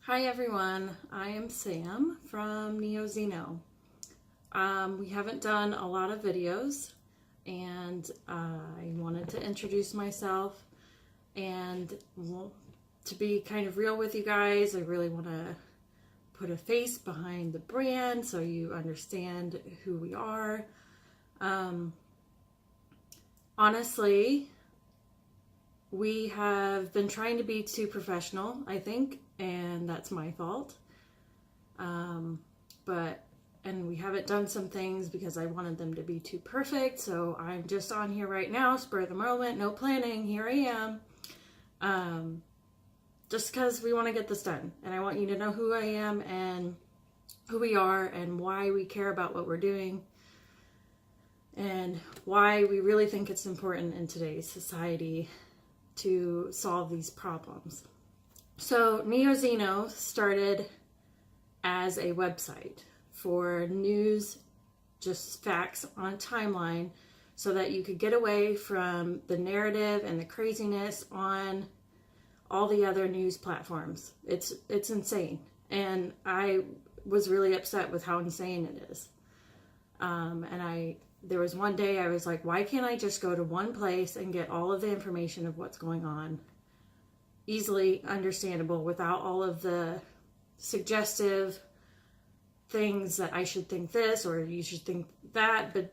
Hi everyone, I am Sam from NeoZeno. We haven't done a lot of videos and I wanted to introduce myself and to be kind of real with you guys. I really want to put a face behind the brand so you understand who we are. Honestly, we have been trying to be too professional, I think, and that's my fault. And we haven't done some things because I wanted them to be too perfect. So I'm just on here right now, spur of the moment, no planning. Here I am. Just because we want to get this done. And I want you to know who I am and who we are and why we care about what we're doing and why we really think it's important in today's society to solve these problems. So NeoZeno started as a website for news, just facts on a timeline, so that you could get away from the narrative and the craziness on all the other news platforms. It's insane. And I was really upset with how insane it is. There was one day I was like, why can't I just go to one place and get all of the information of what's going on? Easily understandable without all of the suggestive things that I should think this or you should think that, but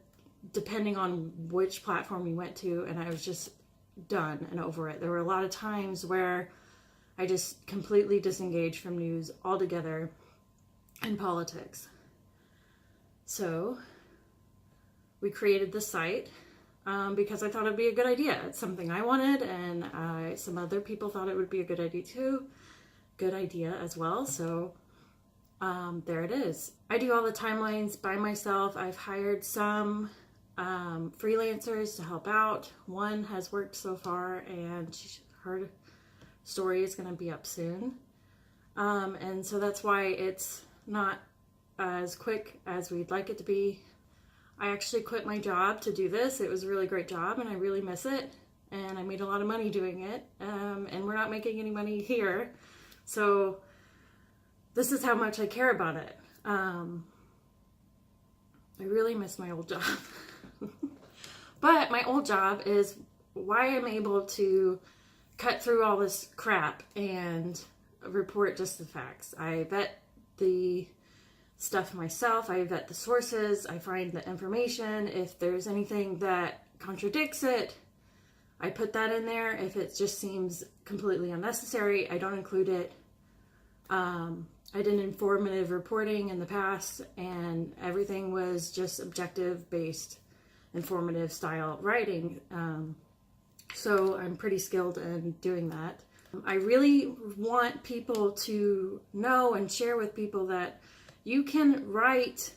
depending on which platform you went to, and I was just done and over it. There were a lot of times where I just completely disengaged from news altogether and politics. So we created the site because I thought it'd be a good idea. It's something I wanted, and some other people thought it would be a good idea too. Good idea as well. So there it is. I do all the timelines by myself. I've hired some freelancers to help out. One has worked so far, and her story is going to be up soon. And so that's why it's not as quick as we'd like it to be. I actually quit my job to do this. It was a really great job and I really miss it. And I made a lot of money doing it. And we're not making any money here. So this is how much I care about it. I really miss my old job. But my old job is why I'm able to cut through all this crap and report just the facts. I vet the stuff myself. I vet the sources. I find the information. If there's anything that contradicts it, I put that in there. If it just seems completely unnecessary, I don't include it. I did informative reporting in the past, and everything was just objective based, informative style writing. So I'm pretty skilled in doing that. I really want people to know and share with people that you can write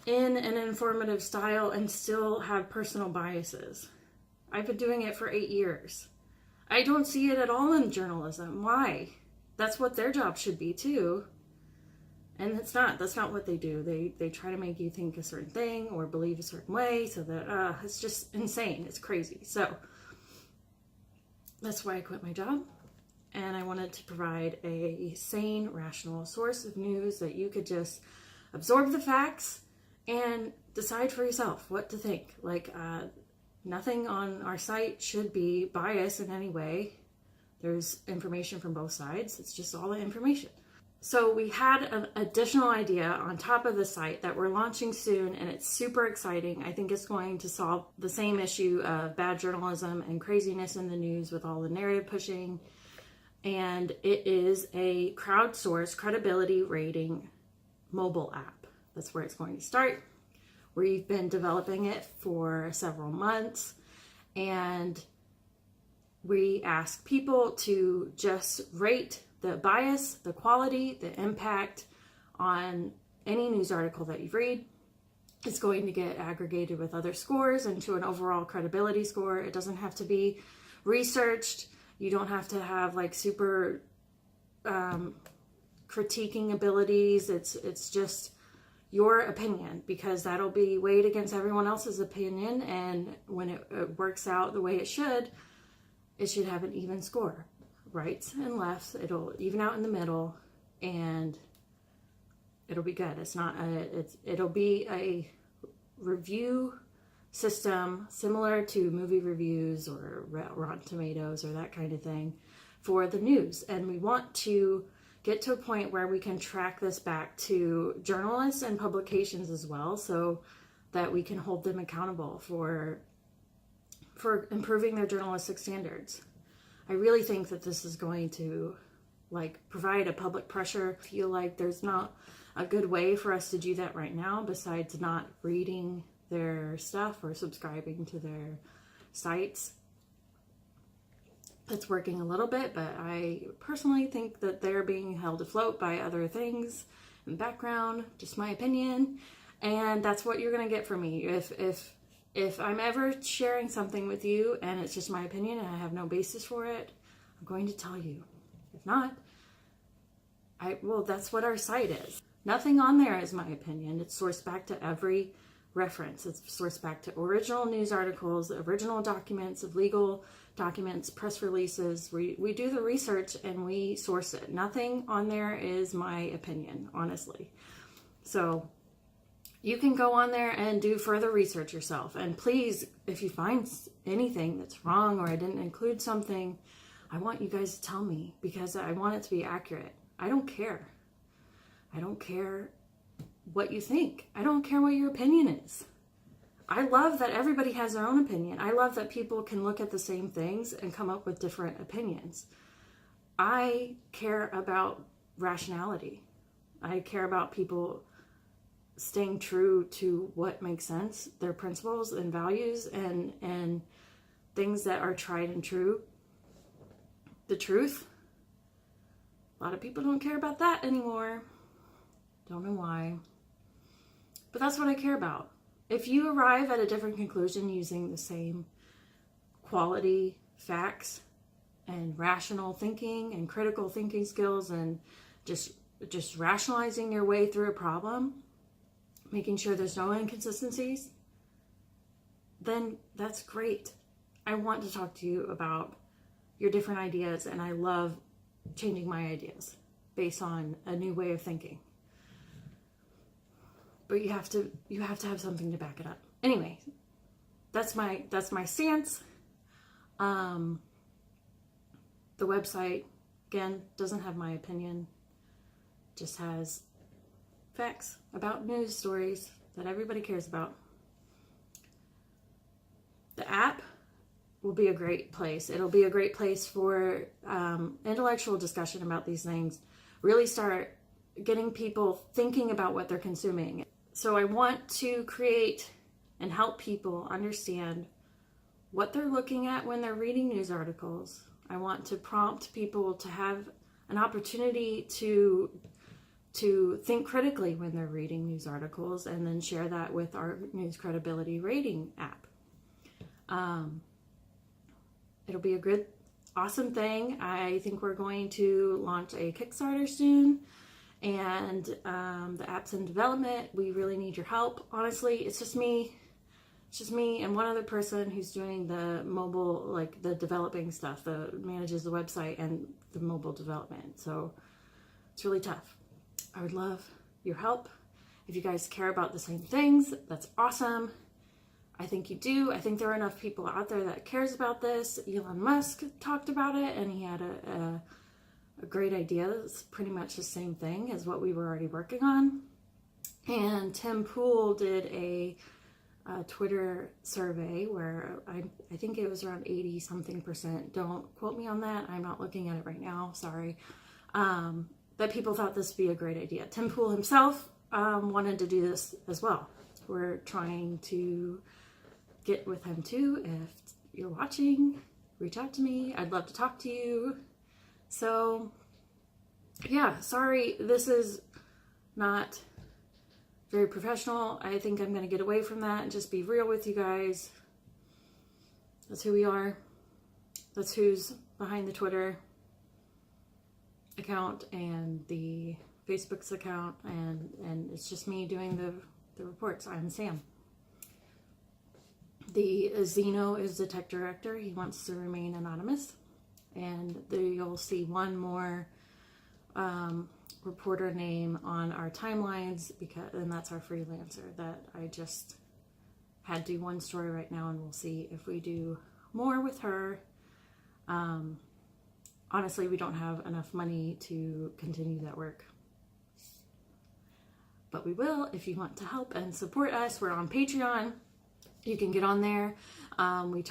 in an informative style and still have personal biases. I've been doing it for 8 years. I don't see it at all in journalism. Why? That's what their job should be too. And it's not. That's not what they do. They try to make you think a certain thing or believe a certain way, so that it's just insane. It's crazy. So that's why I quit my job. And I wanted to provide a sane, rational source of news that you could just absorb the facts and decide for yourself what to think. Like, nothing on our site should be biased in any way. There's information from both sides. It's just all the information. So we had an additional idea on top of the site that we're launching soon, and it's super exciting. I think it's going to solve the same issue of bad journalism and craziness in the news with all the narrative pushing. And it is a crowdsourced credibility rating mobile app. That's where it's going to start. We've been developing it for several months, and we ask people to just rate the bias, the quality, the impact on any news article that you read. It's going to get aggregated with other scores into an overall credibility score. It doesn't have to be researched. You don't have to have like super critiquing abilities. It's just your opinion, because that'll be weighed against everyone else's opinion, and when it works out the way it should have an even score. Rights and lefts, it'll even out in the middle, and it'll be good. It'll be a review system similar to movie reviews or Rotten Tomatoes or that kind of thing for the news. And we want to get to a point where we can track this back to journalists and publications as well, so that we can hold them accountable for improving their journalistic standards. I really think that this is going to provide a public pressure. I feel like there's not a good way for us to do that right now besides not reading their stuff or subscribing to their sites. That's working a little bit, but I personally think that they're being held afloat by other things in the background, just my opinion. And that's what you're going to get from me. If I'm ever sharing something with you and it's just my opinion and I have no basis for it, I'm going to tell you. If not, that's what our site is. Nothing on there is my opinion. It's sourced back to every reference. It's sourced back to original news articles, original documents of legal documents, press releases. We do the research and we source it. Nothing on there is my opinion, honestly. So you can go on there and do further research yourself. And please, if you find anything that's wrong or I didn't include something, I want you guys to tell me, because I want it to be accurate. I don't care. I don't care what you think. I don't care what your opinion is. I love that everybody has their own opinion. I love that people can look at the same things and come up with different opinions. I care about rationality. I care about people staying true to what makes sense, their principles and values and things that are tried and true. The truth. A lot of people don't care about that anymore. Don't know why. But that's what I care about. If you arrive at a different conclusion using the same quality facts and rational thinking and critical thinking skills and just rationalizing your way through a problem, making sure there's no inconsistencies, then that's great. I want to talk to you about your different ideas, and I love changing my ideas based on a new way of thinking. But you have to have something to back it up. Anyway, that's my stance. The website, again, doesn't have my opinion. Just has facts about news stories that everybody cares about. The app will be a great place. It'll be a great place for intellectual discussion about these things. Really start getting people thinking about what they're consuming. So I want to create and help people understand what they're looking at when they're reading news articles. I want to prompt people to have an opportunity to think critically when they're reading news articles, and then share that with our news credibility rating app. It'll be a good, awesome thing. I think we're going to launch a Kickstarter soon, and the app's in development. We really need your help. Honestly, it's just me and one other person who's doing the mobile, the developing stuff, manages the website and the mobile development. So it's really tough. I would love your help. If you guys care about the same things, that's awesome. I think you do. I think there are enough people out there that cares about this. Elon Musk talked about it, and he had a great idea. It's pretty much the same thing as what we were already working on. And Tim Pool did a Twitter survey where I think it was around 80-something%. Don't quote me on that. I'm not looking at it right now. Sorry. That people thought this would be a great idea. Tim Pool himself wanted to do this as well. We're trying to get with him too. If you're watching, reach out to me. I'd love to talk to you. So, yeah, sorry, this is not very professional. I think I'm going to get away from that and just be real with you guys. That's who we are. That's who's behind the Twitter account and the Facebook's account, and it's just me doing the reports. I'm Sam. The Zeno is the tech director. He wants to remain anonymous, and you'll see one more reporter name on our timelines, and that's our freelancer that I just had to do one story right now, and we'll see if we do more with her. Honestly, we don't have enough money to continue that work, but we will if you want to help and support us. We're on Patreon. You can get on there. We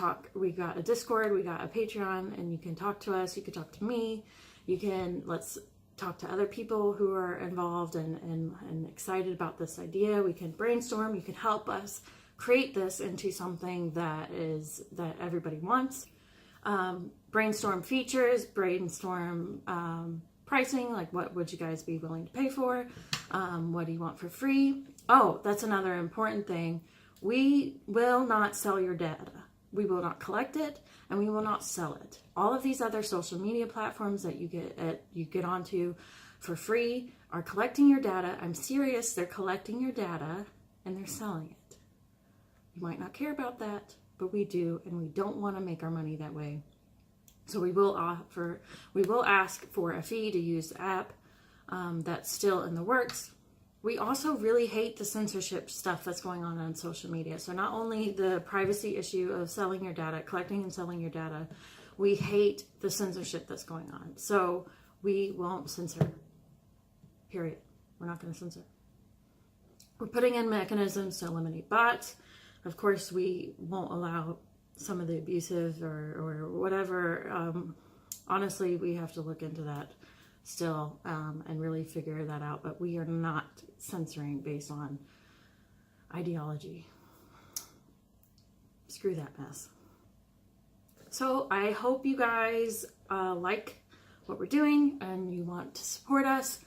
got a Discord, we got a Patreon, and you can talk to us. You can talk to me. Let's talk to other people who are involved and excited about this idea. We can brainstorm. You can help us create this into something that everybody wants. Brainstorm features, brainstorm pricing, like what would you guys be willing to pay for? What do you want for free? Oh, that's another important thing. We will not sell your data. We will not collect it, and we will not sell it. All of these other social media platforms that you get onto for free are collecting your data. I'm serious, they're collecting your data and they're selling it. You might not care about that, but we do, and we don't want to make our money that way. So we will ask for a fee to use the app. That's still in the works. We also really hate the censorship stuff that's going on social media. So not only the privacy issue of selling your data, collecting and selling your data, we hate the censorship that's going on. So we won't censor, period. We're not going to censor. We're putting in mechanisms to eliminate bots. Of course, we won't allow some of the abusive or whatever. Honestly, we have to look into that still and really figure that out, but we are not censoring based on ideology. Screw that mess. So I hope you guys like what we're doing and you want to support us.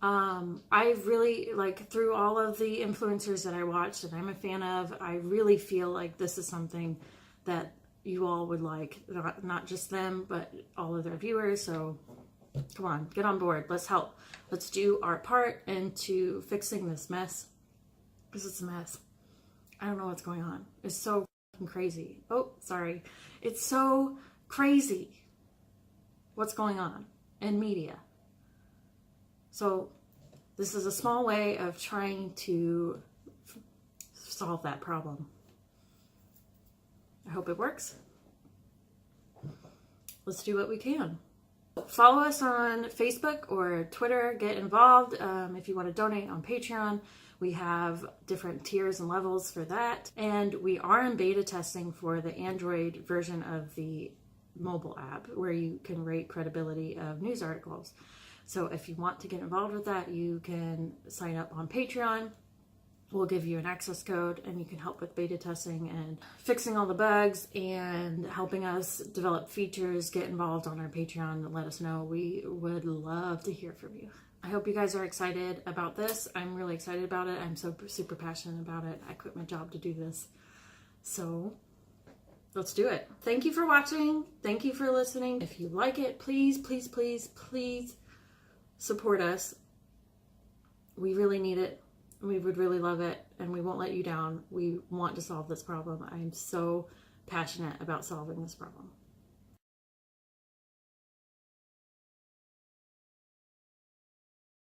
I really, through all of the influencers that I watched and I'm a fan of, I really feel like this is something that you all would like, not just them, but all of their viewers. So come on, get on board. Let's help. Let's do our part into fixing this mess. Because it's a mess. I don't know what's going on. It's so fucking crazy. Oh, sorry. It's so crazy what's going on in media. So this is a small way of trying to solve that problem. I hope it works. Let's do what we can. Follow us on Facebook or Twitter. Get involved. If you want to donate on Patreon, we have different tiers and levels for that. And we are in beta testing for the Android version of the mobile app where you can rate credibility of news articles. So if you want to get involved with that, you can sign up on Patreon. We'll give you an access code and you can help with beta testing and fixing all the bugs and helping us develop features. Get involved on our Patreon and let us know. We would love to hear from you. I hope you guys are excited about this. I'm really excited about it. I'm so super passionate about it. I quit my job to do this. So let's do it. Thank you for watching. Thank you for listening. If you like it, please, please, please, please support us. We really need it. We would really love it, and we won't let you down. We want to solve this problem. I'm so passionate about solving this problem.